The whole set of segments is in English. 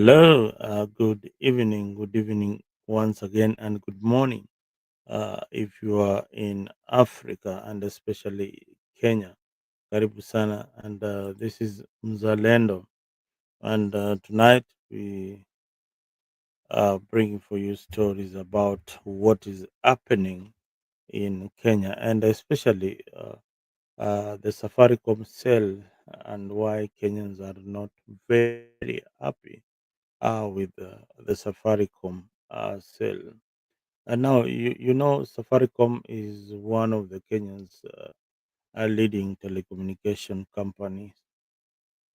Hello, good evening once again, and good morning. If you are in Africa and especially Kenya, karibu sana, and this is Mzalendo. And tonight we are bringing for you stories about what is happening in Kenya, and especially the Safaricom sale, and why Kenyans are not very happy with the Safaricom sale. And now you know Safaricom is one of the Kenyans' leading telecommunication companies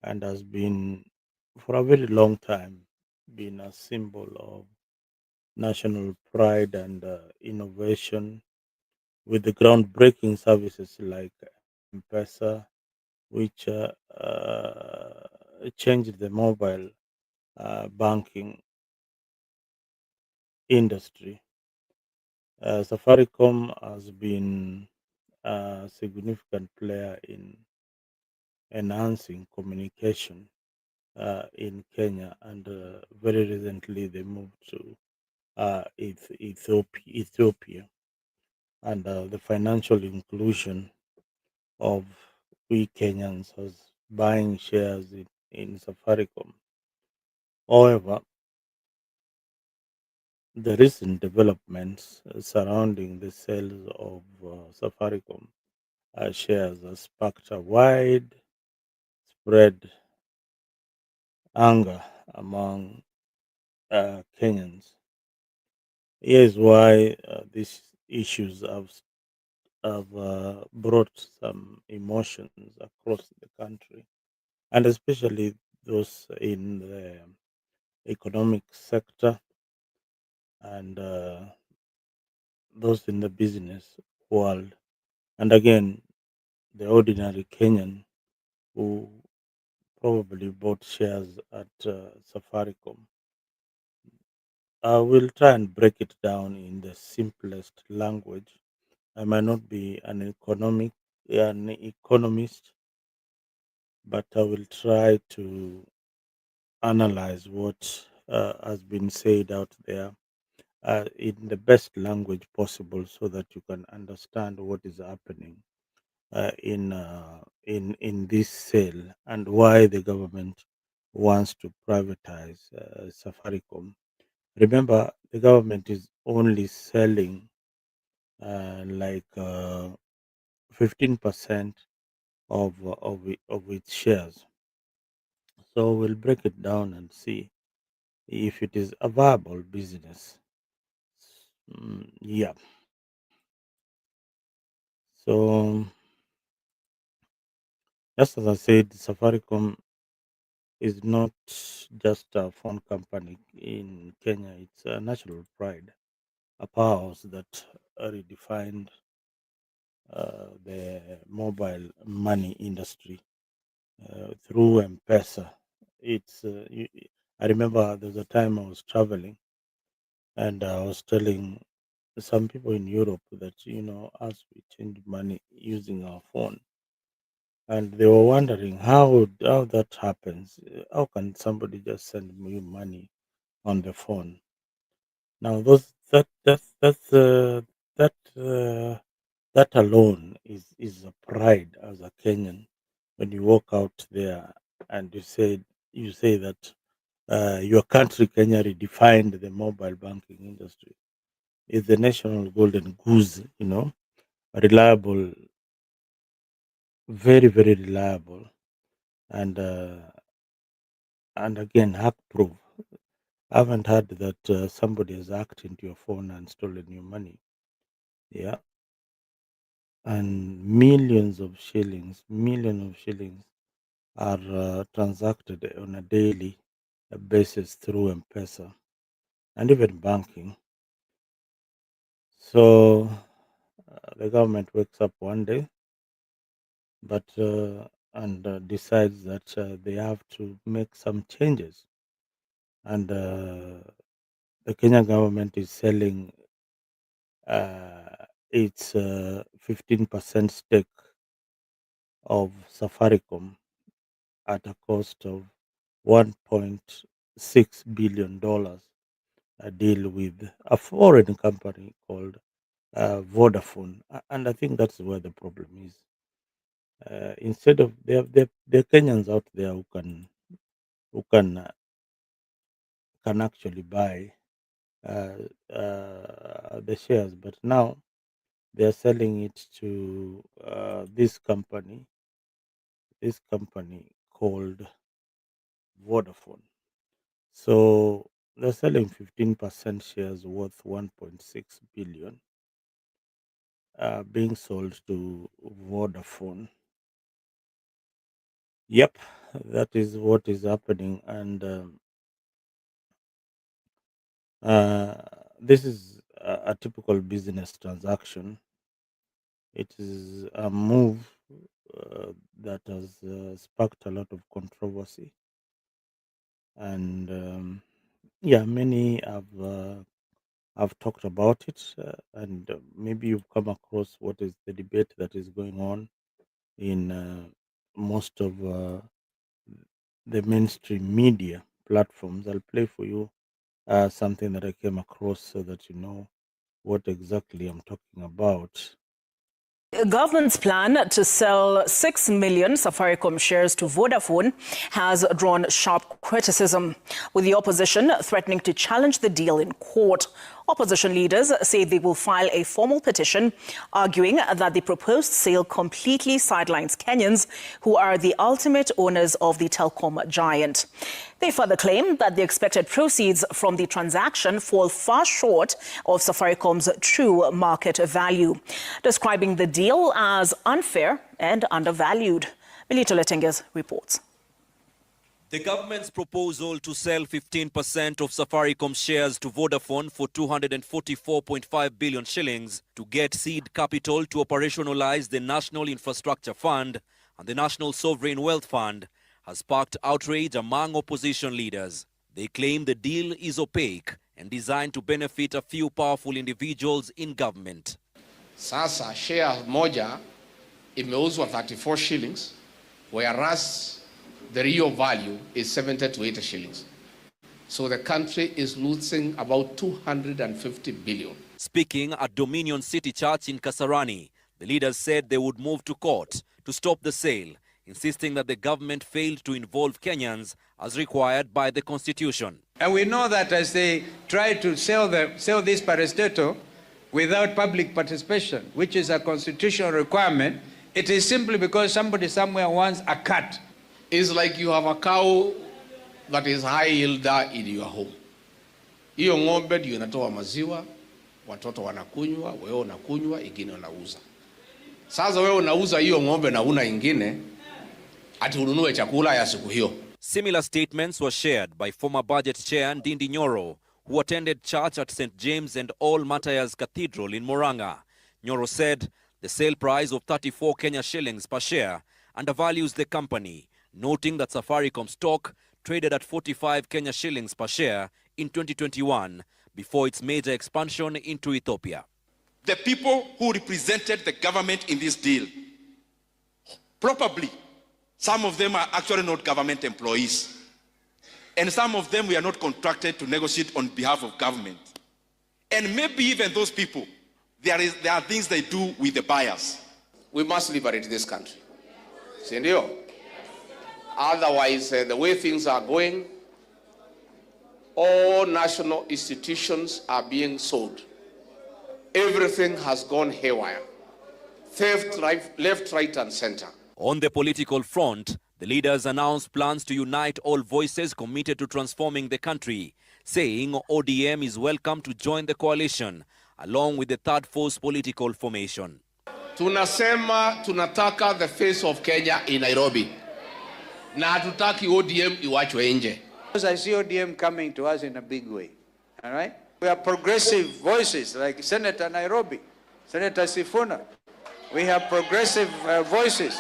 and has been for a very long time been a symbol of national pride and innovation with the groundbreaking services like M-Pesa, which changed the mobile banking industry. Safaricom has been a significant player in enhancing communication in Kenya, and very recently they moved to Ethiopia, and the financial inclusion of we Kenyans as buying shares in Safaricom. However, the recent developments surrounding the sales of Safaricom shares has sparked a widespread anger among Kenyans. Here's why these issues have brought some emotions across the country, and especially those in the economic sector and those in the business world. And again, the ordinary Kenyan who probably bought shares at Safaricom. I will try and break it down in the simplest language. I might not be an economist, but I will try to analyze what has been said out there in the best language possible, so that you can understand what is happening in this sale and why the government wants to privatize Safaricom. Remember, the government is only selling like 15% of its shares. So we'll break it down and see if it is a viable business. Yeah. So just as I said, Safaricom is not just a phone company in Kenya. It's a national pride, a powerhouse that redefined the mobile money industry through M-Pesa. I remember there was a time I was traveling, and I was telling some people in Europe that, as we change money using our phone, and they were wondering how that happens. How can somebody just send you money on the phone? Now, those that that alone is a pride as a Kenyan when you walk out there and you say that your country, Kenya, redefined the mobile banking industry. It's the national golden goose, reliable, very, very reliable, and again, hack proof. I haven't heard that somebody has hacked into your phone and stolen your money. Yeah, and millions of shillings are transacted on a daily basis through M-Pesa and even banking. So the government wakes up one day, but and decides that they have to make some changes, and the Kenya government is selling its 15% stake of Safaricom at a cost of 1.1 billion a deal with a foreign company called Vodafone. And I think that's where the problem is. Instead of there are Kenyans out there who can actually buy uh, the shares, but now they are selling it to this company called Vodafone. So they're selling 15% shares worth 1.6 billion, being sold to Vodafone. Yep, that is what is happening, and uh, this is a typical business transaction. It is a move that has sparked a lot of controversy, and yeah, many have talked about it, and maybe you've come across what is the debate that is going on in most of the mainstream media platforms. I'll play for you something that I came across so that you know what exactly I'm talking about. Government's plan to sell 6 million Safaricom shares to Vodafone has drawn sharp criticism, with the opposition threatening to challenge the deal in court. Opposition leaders say they will file a formal petition arguing that the proposed sale completely sidelines Kenyans, who are the ultimate owners of the telecom giant. They further claim that the expected proceeds from the transaction fall far short of Safaricom's true market value, describing the deal as unfair and undervalued. Milito Letenges reports. The government's proposal to sell 15% of Safaricom shares to Vodafone for 244.5 billion shillings to get seed capital to operationalize the National Infrastructure Fund and the National Sovereign Wealth Fund has sparked outrage among opposition leaders. They claim the deal is opaque and designed to benefit a few powerful individuals in government. Sasa share moja imeuzwa 34 shillings, whereas the real value is 70 to 80 shillings. So the country is losing about 250 billion. Speaking at Dominion City Church in Kasarani, the leaders said they would move to court to stop the sale, insisting that the government failed to involve Kenyans as required by the Constitution. And we know that as they try to sell this parastatal without public participation, which is a constitutional requirement, it is simply because somebody somewhere wants a cut. It's like you have a cow that is high yielder in your home. Hiyo ng'ombe ndio inatoa maziwa, watoto wanakunywa, wewe unakunywa, ingine unauza. Sasa wewe unauza hiyo ng'ombe na una ingine, ati ununue chakula ya siku hiyo. Similar statements were shared by former budget chair Ndindi Nyoro, who attended church at St. James and All Matthias Cathedral in Murang'a. Nyoro said the sale price of 34 Kenya shillings per share undervalues the company, noting that Safaricom stock traded at 45 Kenya shillings per share in 2021 before its major expansion into Ethiopia. The people who represented the government in this deal, probably some of them are actually not government employees, and some of them we are not contracted to negotiate on behalf of government. And maybe even those people, there are things they do with the buyers. We must liberate this country. Sindio? Otherwise, the way things are going, all national institutions are being sold. Everything has gone haywire. Theft, left, right, and center. On the political front, the leaders announced plans to unite all voices committed to transforming the country, saying ODM is welcome to join the coalition, along with the third force political formation. Tunasema tunataka the face of Kenya in Nairobi. Na hatutaki ODM iwachwe nje. Because I see ODM coming to us in a big way. All right? We are progressive voices like Senator Nairobi, Senator Sifuna. We have progressive voices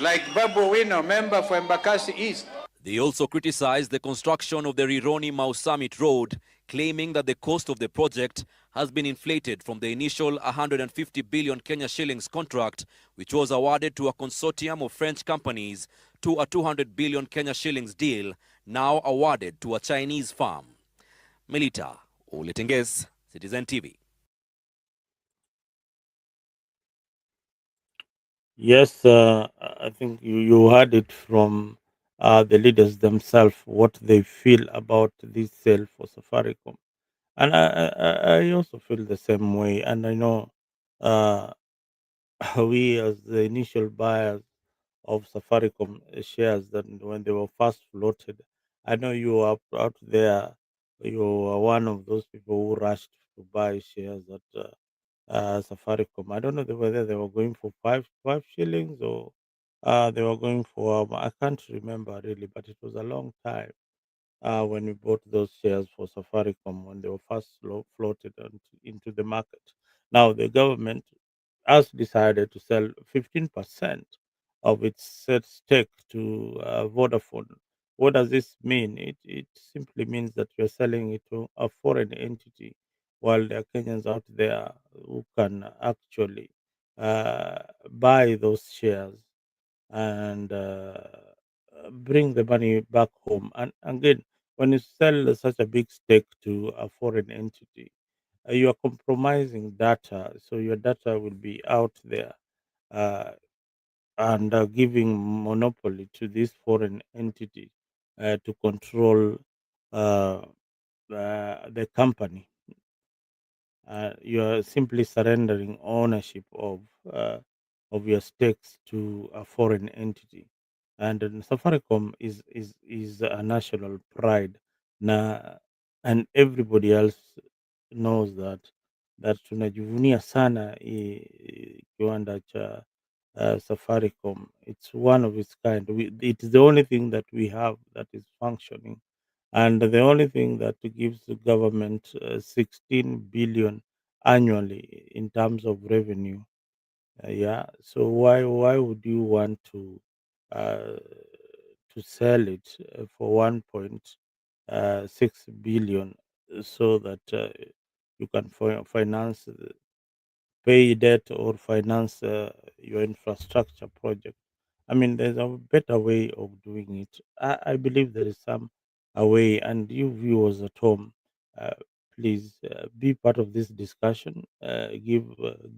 like Babu Wino, member for Embakasi East. They also criticized the construction of the Rironi-Mau Summit Road, claiming that the cost of the project has been inflated from the initial 150 billion Kenya shillings contract, which was awarded to a consortium of French companies, to a 200 billion Kenya shillings deal now awarded to a Chinese firm. Melita Oletenges, Citizen TV. Yes, I think you heard it from the leaders themselves, what they feel about this sale for Safaricom. And I also feel the same way. And I know uh, we, as the initial buyers of Safaricom shares, that when they were first floated, I know you were out there, you were one of those people who rushed to buy shares at Safaricom. I don't know whether they were going for five shillings or they were going for I can't remember really, but it was a long time when we bought those shares for Safaricom when they were first floated into the market. Now the government has decided to sell 15% of its set stake to Vodafone. What does this mean? It simply means that you're selling it to a foreign entity, while there are Kenyans out there who can actually buy those shares and bring the money back home. And again, when you sell such a big stake to a foreign entity, you are compromising data, so your data will be out there uh, and giving monopoly to this foreign entity to control uh, the company. You are simply surrendering ownership uh, of your stakes to a foreign entity, and Safaricom is a national pride, na, and everybody else knows that tunajivunia sana kiwanda cha Safaricom. It's one of its kind. It's the only thing that we have that is functioning, and the only thing that gives the government 16 billion annually in terms of revenue. Yeah, so why would you want uh, to sell it for 1.6 billion so that you can finance pay debt or finance your infrastructure project? I mean, there's a better way of doing it. I believe there is some a way, and you viewers at home, uh, please be part of this discussion. Give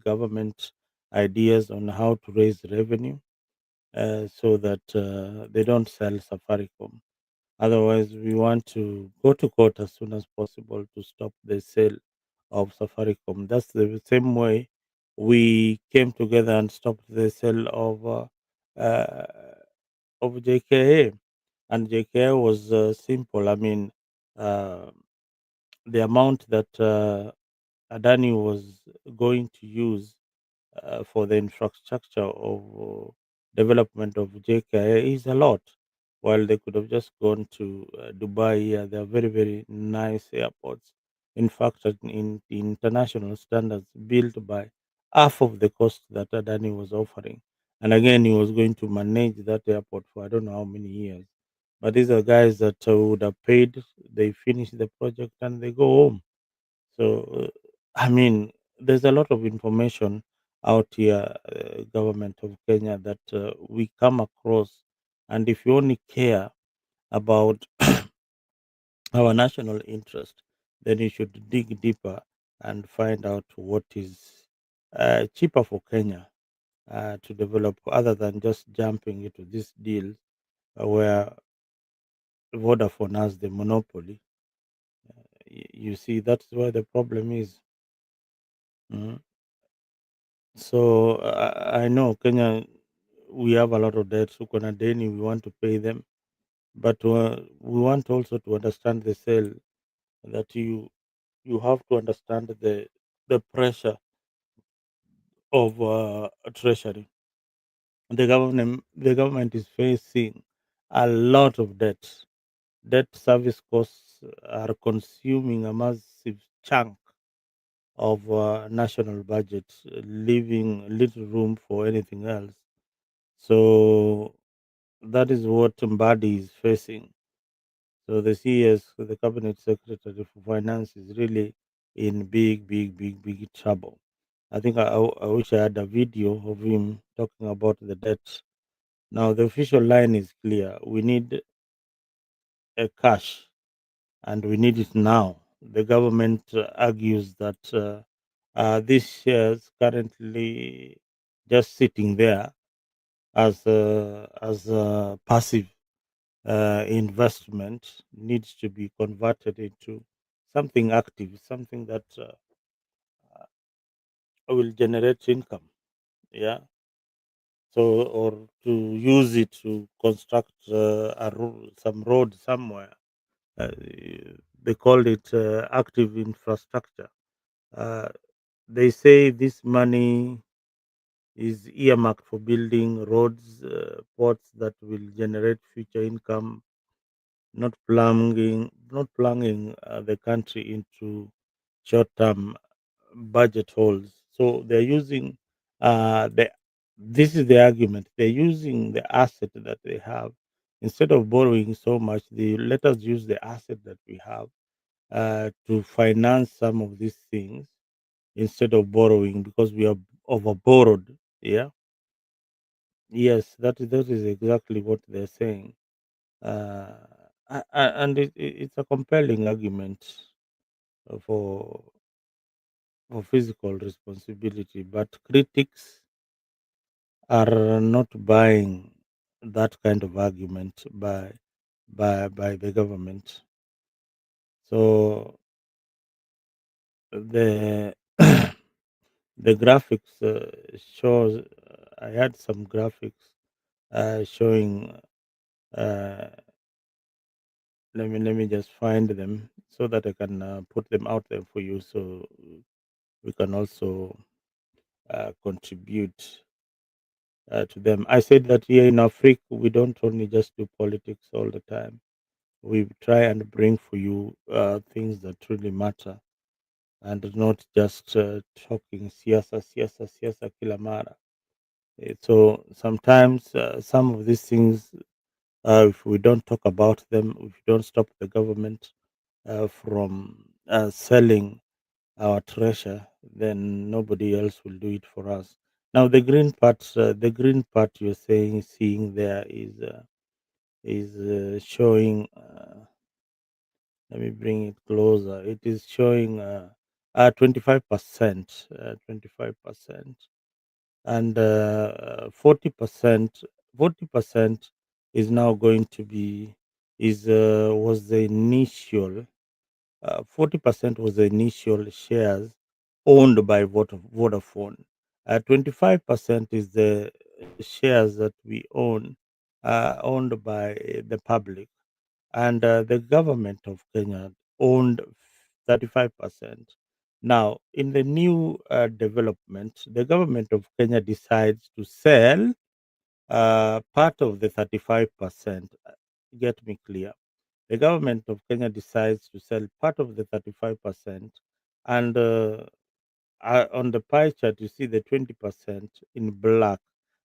government ideas on how to raise revenue so that they don't sell Safaricom. Otherwise, we want to go to court as soon as possible to stop the sale of Safaricom. That's the same way we came together and stopped the sale uh, of JKA. And JKA was simple. I mean, uh, the amount that Adani was going to use for the infrastructure of development of JKA is a lot. While they could have just gone to Dubai, yeah, they are very, very nice airports. In fact, in the international standards, built by half of the cost that Adani was offering. And again, he was going to manage that airport for I don't know how many years. But these are guys that would have paid, they finish the project and they go home. So, I mean, there's a lot of information out here, government of Kenya, that we come across. And if you only care about our national interest, then you should dig deeper and find out what is cheaper for Kenya to develop other than just jumping into this deal where Vodafone has the monopoly. You see, that's where the problem is. Mm. So I know Kenya, we have a lot of debts. So kuna deni, we want to pay them, but we want also to understand the sale that you have to understand the pressure of treasury. The government is facing a lot of debt. Debt service costs are consuming a massive chunk of national budget, leaving little room for anything else. So that is what Mbadi is facing. So the CS, the Cabinet Secretary for Finance, is really in big, big, big, big trouble. I think I wish I had a video of him talking about the debt. Now the official line is clear. We need cash, and we need it now. The government argues that these shares currently just sitting there as a passive investment needs to be converted into something active, something that will generate income. Yeah. So, or to use it to construct some road somewhere. Uh, they call it active infrastructure. Uh, they say this money is earmarked for building roads, ports that will generate future income, not plunging the country into short-term budget holes. So they're using the this is the argument. They're using the asset that they have instead of borrowing so much. They let us use the asset that we have to finance some of these things instead of borrowing because we are over borrowed. Yeah. Yes, that is exactly what they're saying. Uh, and it's a compelling argument for for physical responsibility, but critics are not buying that kind of argument by the government. So the the graphics shows. I had some graphics showing. Uh, let me just find them so that I can put them out there for you, so we can also contribute to them. I said that here in Africa, we don't only just do politics all the time. We try and bring for you things that really matter and not just talking siasa kila mara. So sometimes some of these things, if we don't talk about them, if we don't stop the government from selling our treasure, then nobody else will do it for us. Now, the green part you're saying, seeing there is showing. Let me bring it closer. It is showing 25%, 25%, and 40%. 40% is now going to be is was the initial 40% was the initial shares owned by Vodafone. 25% is the shares that we own, owned by the public. And the government of Kenya owned 35%. Now, in the new development, the government of Kenya decides to sell part of the 35%. Get me clear, the government of Kenya decides to sell part of the 35%, and on the pie chart, you see the 20% in black.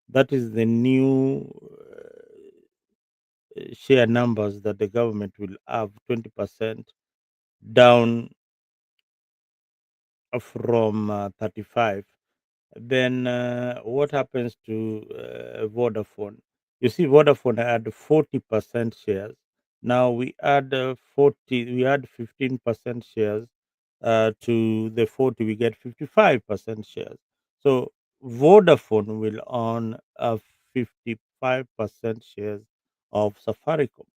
That is the new share numbers that the government will have 20% down from 35. Then what happens to Vodafone? You see, Vodafone had 40% shares. Now we add 40, we add 15% shares to the 40, we get 55% shares. So Vodafone will own 55% shares of Safaricom.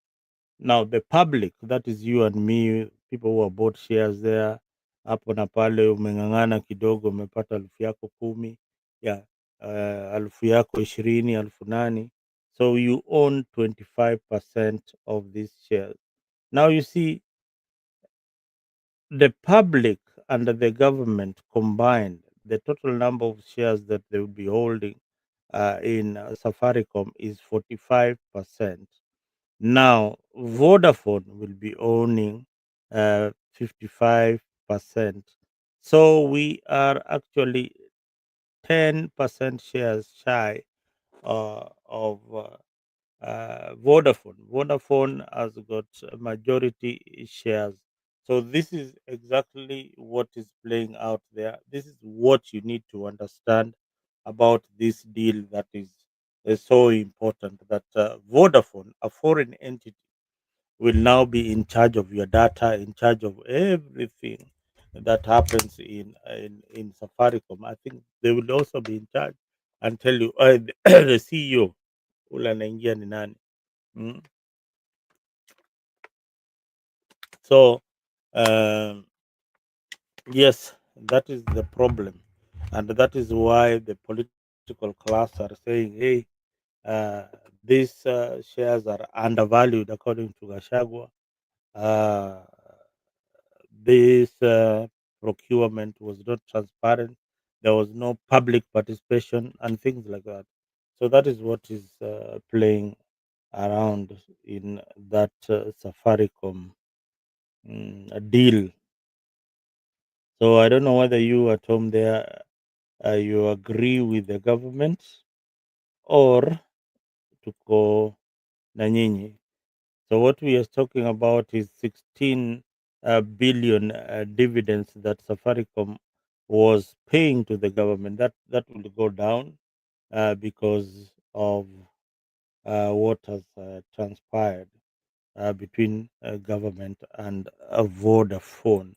Now the public, that is you and me, people who have bought shares there, hapo na pale, umeng'ang'ana kidogo, umepata elfu yako 10, yeah, elfu yako 20, elfu nane. So you own 25% of these shares. Now you see, the public and the government combined, the total number of shares that they will be holding in Safaricom is 45%. Now, Vodafone will be owning 55%. So we are actually 10% shares shy of Vodafone. Vodafone has got majority shares. So this is exactly what is playing out there. This is what you need to understand about this deal that is so important. That Vodafone, a foreign entity, will now be in charge of your data, in charge of everything that happens in Safaricom. I think they will also be in charge and tell you the CEO ule anaingia ni nani. Mm. So um, yes, that is the problem, and that is why the political class are saying, "Hey, these shares are undervalued," according to Gashagwa. Uh, this procurement was not transparent. There was no public participation and things like that. So that is what is playing around in that Safaricom deal. So I don't know whether you at home there you agree with the government or tuko na nyinyi. So what we are talking about is 16 billion dividends that Safaricom was paying to the government. That will go down because of what has transpired between government and Vodafone.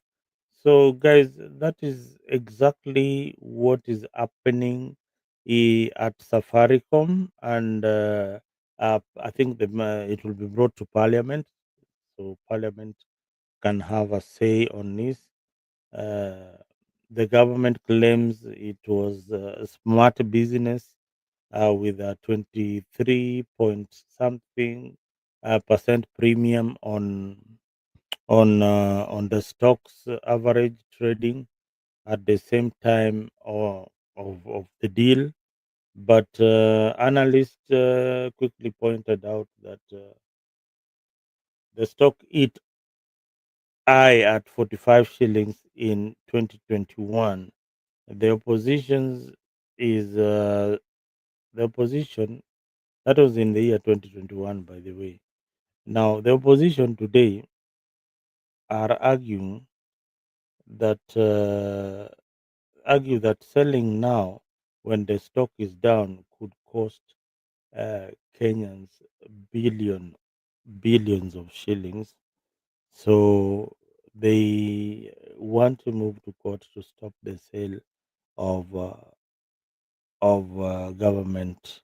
So, guys, that is exactly what is happening at Safaricom, and I think it will be brought to Parliament, so Parliament can have a say on this. Uh, the government claims it was a smart business with a 23 point something percent premium on the stocks average trading at the same time of the deal. But analysts quickly pointed out that the stock hit high at 45 shillings in 2021. The opposition's is the opposition that was in the year 2021, by the way. Now the opposition today are that argue that selling now when the stock is down could cost Kenyans billions of shillings. So they want to move to court to stop the sale of government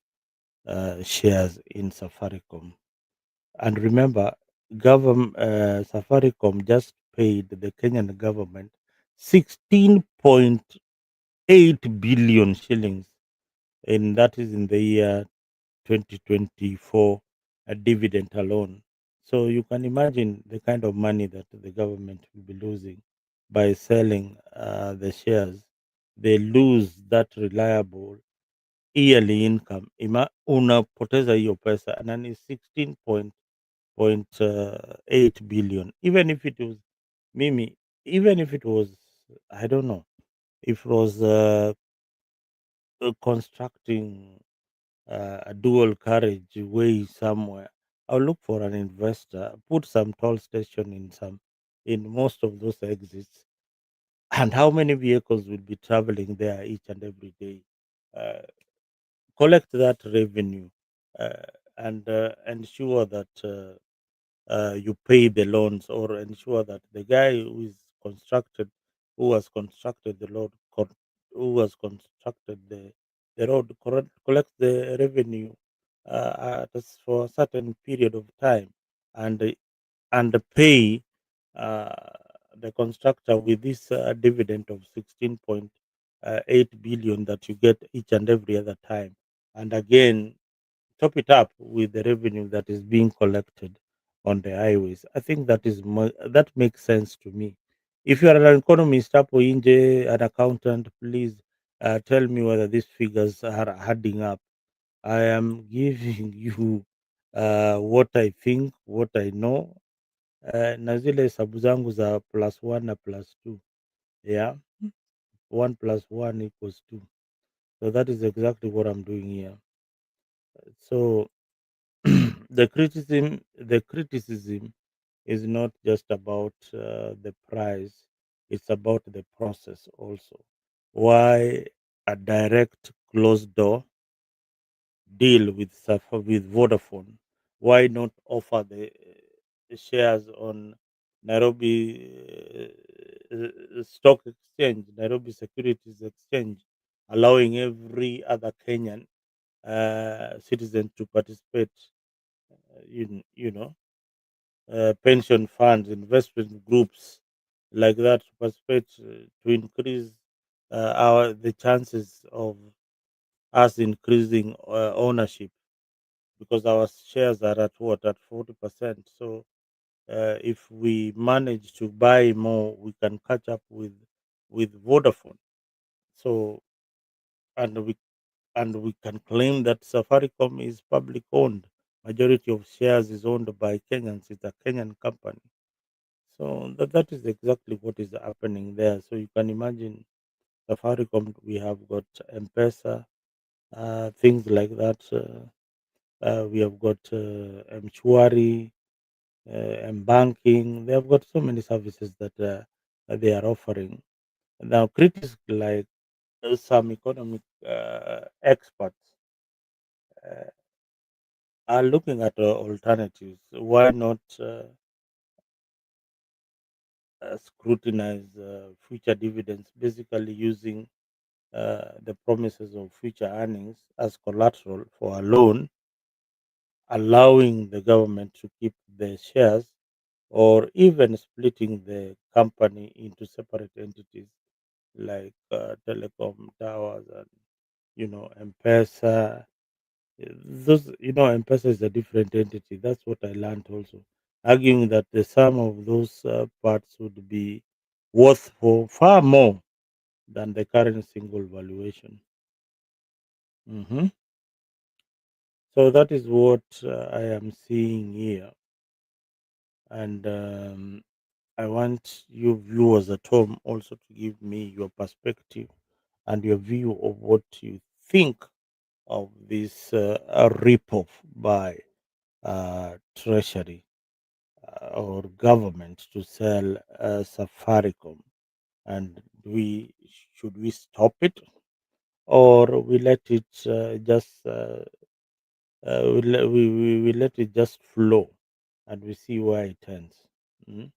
shares in Safaricom. And remember, Safaricom just paid the Kenyan government 16.8 billion shillings, and that is in the year 2024 a dividend alone. So you can imagine the kind of money that the government will be losing by selling the shares. They lose that reliable yearly income. Unapoteza hiyo pesa and then it's 16.8 billion. Even if it was Mimi, even if it was, I don't know, if it was constructing a dual carriage way somewhere, I'll look for an investor, put some toll station in most of those exits, and how many vehicles will be traveling there each and every day. Uh, Collect that revenue uh, and ensure that you pay the loans, or ensure that the guy who has constructed the road, who has constructed the road, collects the revenue for a certain period of time, and pay uh, the constructor with this dividend of 16.8 billion that you get each and every other time, and again top it up with the revenue that is being collected on the highways. I think that makes sense to me. If you are an economist, hapo nje, an accountant, please tell me whether these figures are adding up. I am giving you what I think, what I know, na zile hesabu zangu za plus one na plus two. Yeah, one plus one equals two. So that is exactly what I'm doing here. So the criticism is not just about the price, it's about the process also. Why a direct closed door deal with Vodafone? Why not offer shares on Nairobi Stock Exchange, Nairobi Securities Exchange, allowing every other Kenyan citizen to participate in, pension funds, investment groups like that to participate to increase our the chances of us increasing ownership, because our shares are at what, at 40%. So if we manage to buy more, we can catch up with Vodafone. So and we can claim that Safaricom is public owned. Majority of shares is owned by Kenyans. It's a Kenyan company. So that is exactly what is happening there. So you can imagine Safaricom. We have got M-Pesa, things like that. We have got Mshwari, banking. They have got so many services that they are offering. Now, critics like some economic experts uh, are looking at alternatives. Why not scrutinize future dividends, basically using the promises of future earnings as collateral for a loan, allowing the government to keep the shares, or even splitting the company into separate entities like telecom towers and M-Pesa. Those, M-Pesa is a different entity. That's what I learned also, arguing that the sum of those parts would be worth for far more than the current single valuation. hmm So that is what I am seeing here, and I want you viewers at home also to give me your perspective and your view of what you think of this rip-off by Treasury or government to sell Safaricom, and should we stop it, or we let it just we let it just flow and we see where it ends. Mm?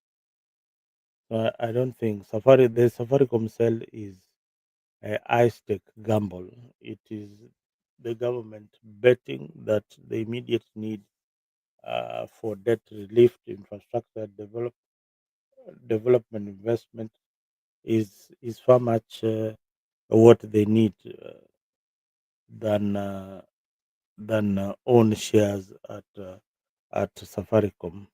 So I don't think the Safaricom sale is a high stake gamble. It is the government betting that the immediate need for debt relief, infrastructure development, investment is far much what they need than own shares at Safaricom.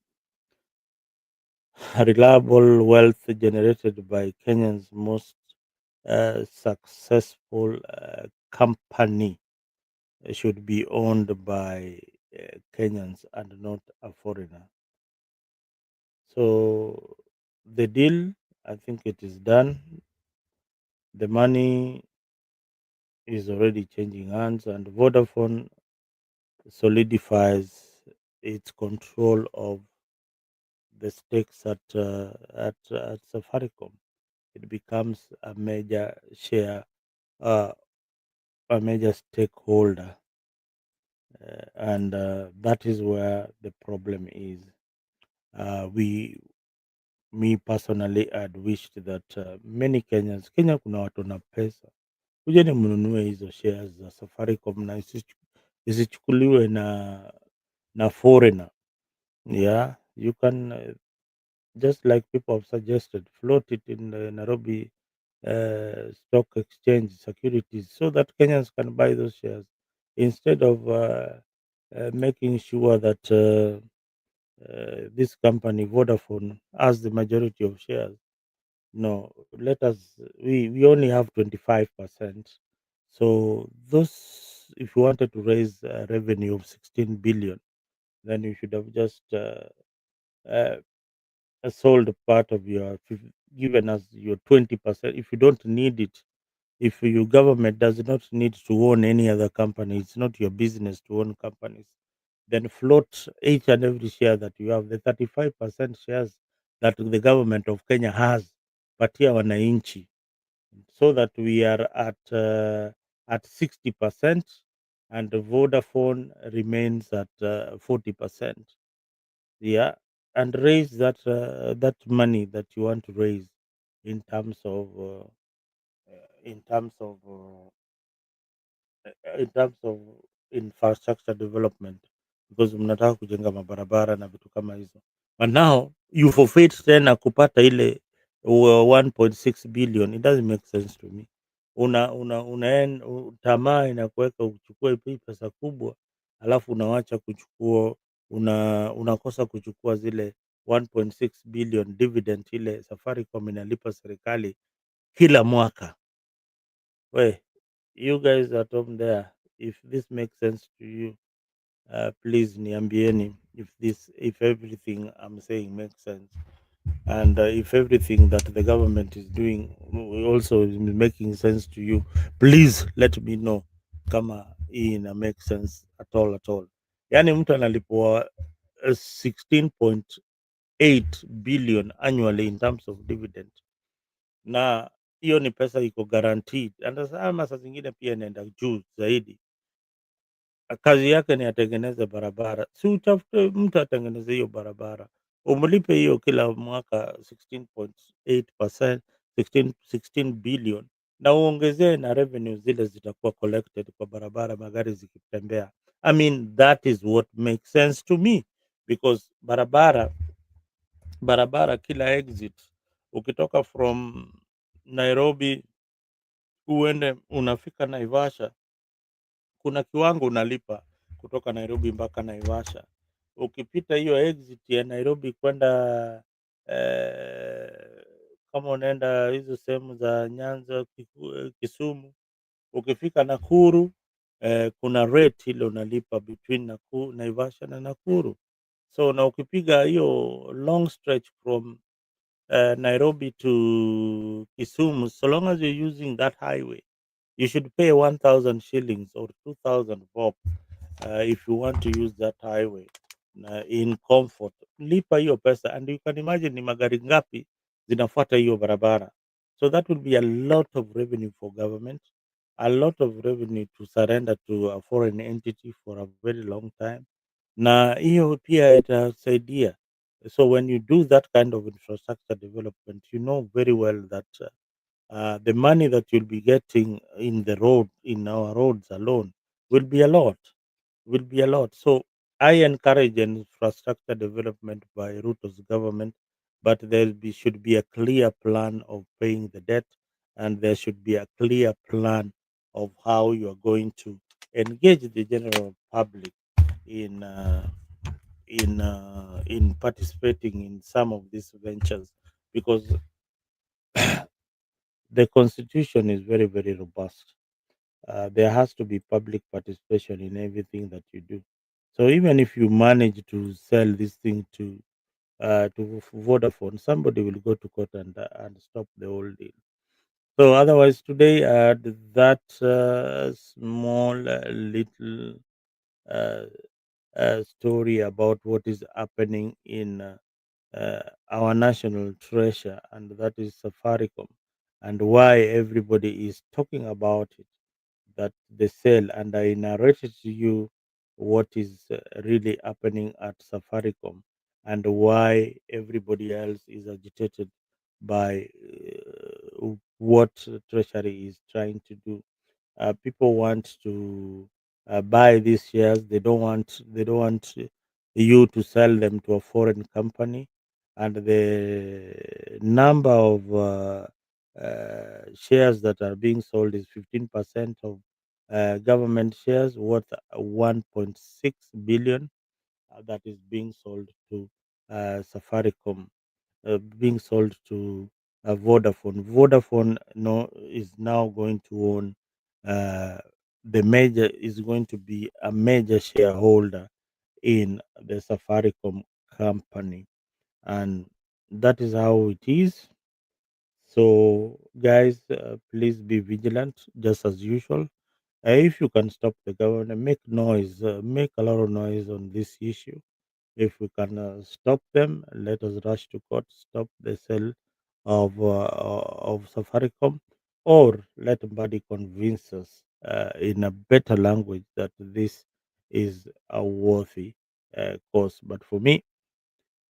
Reliable wealth generated by Kenya's most successful company should be owned by Kenyans and not a foreigner. So the deal, I think it is done. The money is already changing hands, and Vodafone solidifies its control of the stakes at Safaricom. It becomes a major share, uh, a major stakeholder, and that is where the problem is. We Me personally, I'd wished that many Kenya kuna watu na pesa, kujeni mnunue hizo shares za Safaricom na isichukuliwe na foreigner. Yeah, you can just like people have suggested, float it in the Nairobi Stock Exchange securities so that Kenyans can buy those shares instead of making sure that this company Vodafone has the majority of shares. No, let us. We only have 25%. So those, if you wanted to raise a revenue of 16 billion, then you should have just uh, sold part of given us your 20%. If you don't need it, if your government does not need to own any other company, it's not your business to own companies, then float each and every share that you have, the 35% shares that the government of Kenya has, patia wananchi, so that we are at 60%, and Vodafone remains at 40%. Yeah, and raise that money that you want to raise in terms of in terms of in terms of infrastructure development, because mnataka kujenga mabarabara na vitu kama hizo, but now you forfeit tena kupata ile 1.6 billion. It doesn't make sense to me. Tamaa inakuweka uchukue hii pesa kubwa, alafu unawacha kuchukua, unakosa kuchukua zile 1.6 billion dividend ile Safaricom inalipa serikali kila mwaka. We, you guys at home there, if this makes sense to you, please niambieni if everything I'm saying makes sense, and if everything that the government is doing also is making sense to you, please let me know kama hii ina make sense at all. Yani mtu analipwa 16.8 billion annually in terms of dividend, na hiyo ni pesa iko guaranteed, ama saa zingine pia inaenda juu zaidi. Kazi yake ni atengeneze barabara, si utafute mtu atengeneze hiyo barabara, umlipe hiyo kila mwaka 16.8%, 16 billion, na uongezee na revenue zile zitakuwa collected kwa barabara, magari zikitembea. I mean, that is what makes sense to me, because barabara kila exit, ukitoka from Nairobi uende unafika Naivasha, kuna kiwango unalipa kutoka Nairobi mpaka Naivasha. Ukipita hiyo exit ya Nairobi kwenda kama unaenda hizo sehemu za Nyanza, Kisumu, ukifika Nakuru, kuna rate ile unalipa between Naivasha na Nakuru. So na ukipiga hiyo long stretch from Nairobi to Kisumu, so long as you're using that highway, you should pay 1,000 shillings or 2,000 bob if you want to use that highway in comfort. Lipa hiyo pesa, and you can imagine ni magari ngapi zinafuata hiyo barabara. So that will be a lot of revenue for government, a lot of revenue to surrender to a foreign entity for a very long time, na hiyo pia itasaidia. So when you do that kind of infrastructure development, you know very well that the money that you'll be getting in our roads alone will be a lot, So I encourage an infrastructure development by Ruto's government, but should be a clear plan of paying the debt, and there should be a clear plan of how you are going to engage the general public in in participating in some of these ventures, because the constitution is very, very robust. There has to be public participation in everything that you do. So even if you manage to sell this thing to Vodafone, somebody will go to court and stop the whole deal. So otherwise, today that small little uh, story about what is happening in our national treasure, and that is Safaricom, and why everybody is talking about it, that they sell. And I narrated to you what is really happening at Safaricom, and why everybody else is agitated by what Treasury is trying to do. People want to buy these shares. They don't want you to sell them to a foreign company, and the number of shares that are being sold is 15% of government shares worth 1.6 billion, that is being sold to Safaricom, being sold to Vodafone. Vodafone no is now going to own is going to be a major shareholder in the Safaricom company, and that is how it is. So, guys, please be vigilant, just as usual. If you can stop the government, make noise, make a lot of noise on this issue. If we can stop them, let us rush to court, stop the sale of Safaricom, or let somebody convince us in a better language that this is a worthy cause. But for me,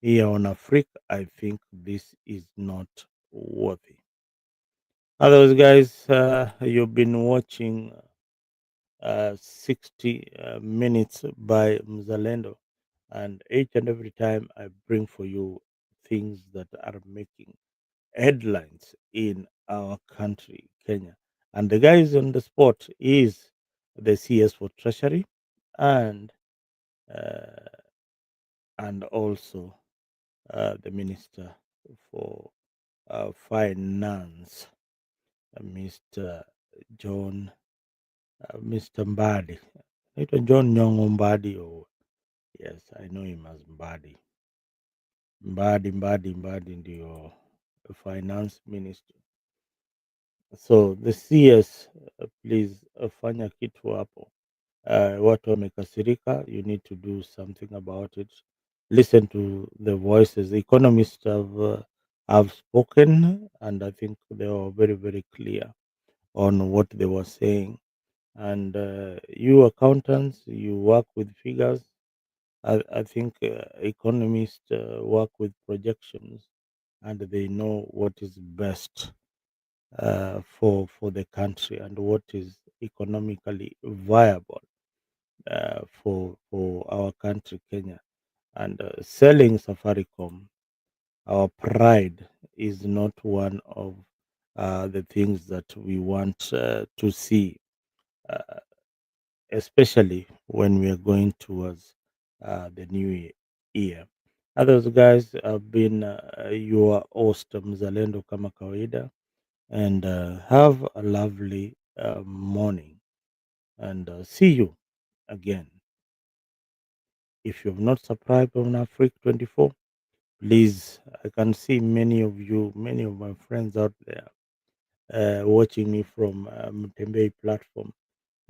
here on Africa, I think this is not worthy. Otherwise, guys, you've been watching 60 minutes by Mzalendo, and each and every time I bring for you things that are making headlines in our country, Kenya. And the guys on the spot is the CS for Treasury and uh, also the Minister for Finance, Mr. John, Mr. Mbadi. Naitwa John Nyong'o Mbadi. Oh, yes, I know him as Mbadi. Mbadi ndio finance minister. So the CS, please fanya kitu hapo. Watu wamekasirika, you need to do something about it. Listen to the voices. The economists have spoken, and I think they were very, very clear on what they were saying. And you accountants, you work with figures. I think economists work with projections, and they know what is best for the country and what is economically viable for our country, Kenya. And selling Safaricom, our pride, is not one of the things that we want to see, uh, especially when we are going towards the new year. Others guys have been your host Mzalendo kama kawaida, and have a lovely morning, and see you again. If you have not subscribed on Africa 24, please, I can see many of you, many of my friends out there watching me from Mtembei platform.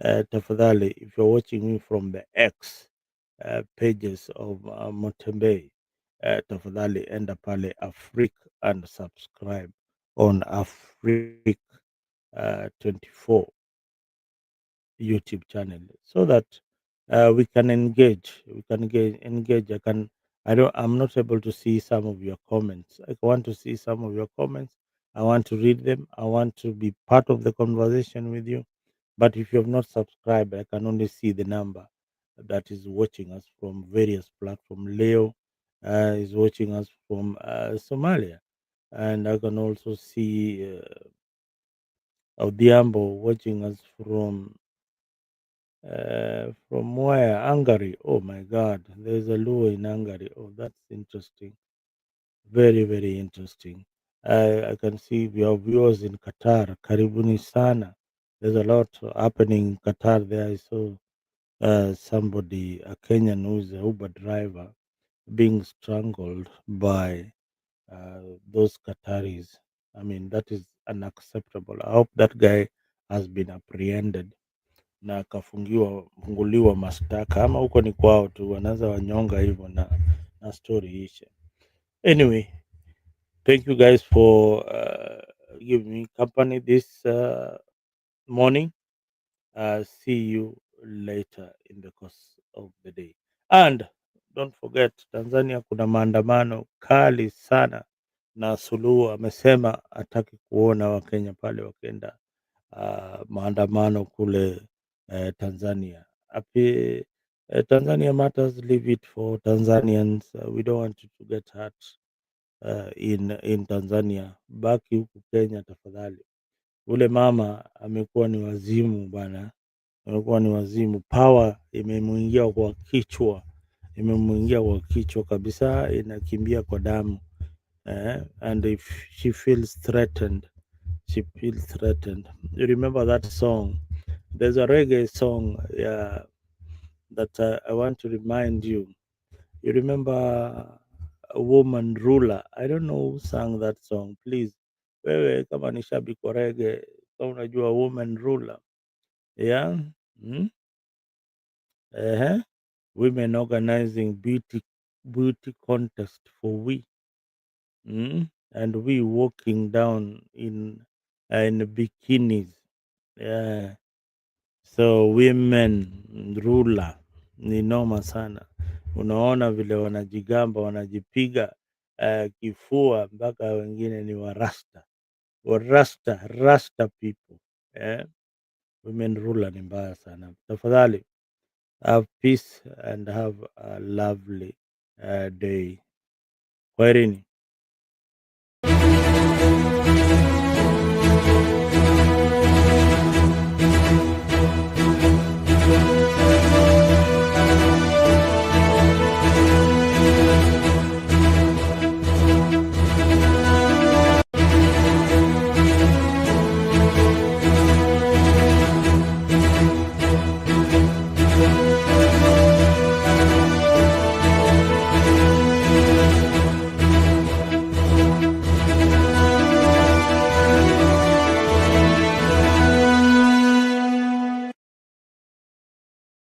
Tafadhali, if you're watching me from the X pages of Mtembei, tafadhali enda pale Africa and subscribe on Africa 24 YouTube channel, so that we can engage. We can engage. I'm not able to see some of your comments. I want to see some of your comments. I want to read them. I want to be part of the conversation with you. But if you have not subscribed, I can only see the number that is watching us from various platforms. Leo is watching us from Somalia, and I can also see Odhiambo watching us from where? Hungary. Oh my God, there's a Luo in Hungary. Oh, that's interesting. Very, very interesting. I can see we have viewers in Qatar. Karibuni sana. There's a lot happening in Qatar there. I saw somebody, a Kenyan who's a Uber driver, being strangled by those Qataris. I mean, that is unacceptable. I hope that guy has been apprehended na funguliwa mashtaka, ama huko ni kwao tu wanaweza wanyonga hivyo na story ishe. Anyway, thank you guys for giving me company this morning. See you later in the course of the day, and don't forget, Tanzania kuna maandamano kali sana, na Suluhu amesema hataki kuona Wakenya pale wakienda maandamano kule Tanzania. Tanzania matters, leave it for Tanzanians. We don't want you to get hurt in Tanzania. Baki huku Kenya tafadhali. Ule mama amekuwa ni wazimu bana, amekuwa ni wazimu. Power imemuingia kwa kichwa, imemuingia kwa kichwa kabisa, inakimbia kwa damu and if she feels threatened, she feels threatened. You remember that song? There's a reggae song, yeah, that I want to remind you. You remember a woman ruler? I don't know who sang that song. Please, wewe kama ni shabiki wa reggae, kama unajua woman ruler, yeah, hmm? Women organizing beauty contest for we, and we walking down in bikinis, yeah. So women ruler ni noma sana. Unaona vile wanajigamba, wanajipiga kifua, mpaka wengine ni warasta, rasta people. Women ruler ni mbaya sana. Tafadhali have peace and have a lovely day. Kwaherini.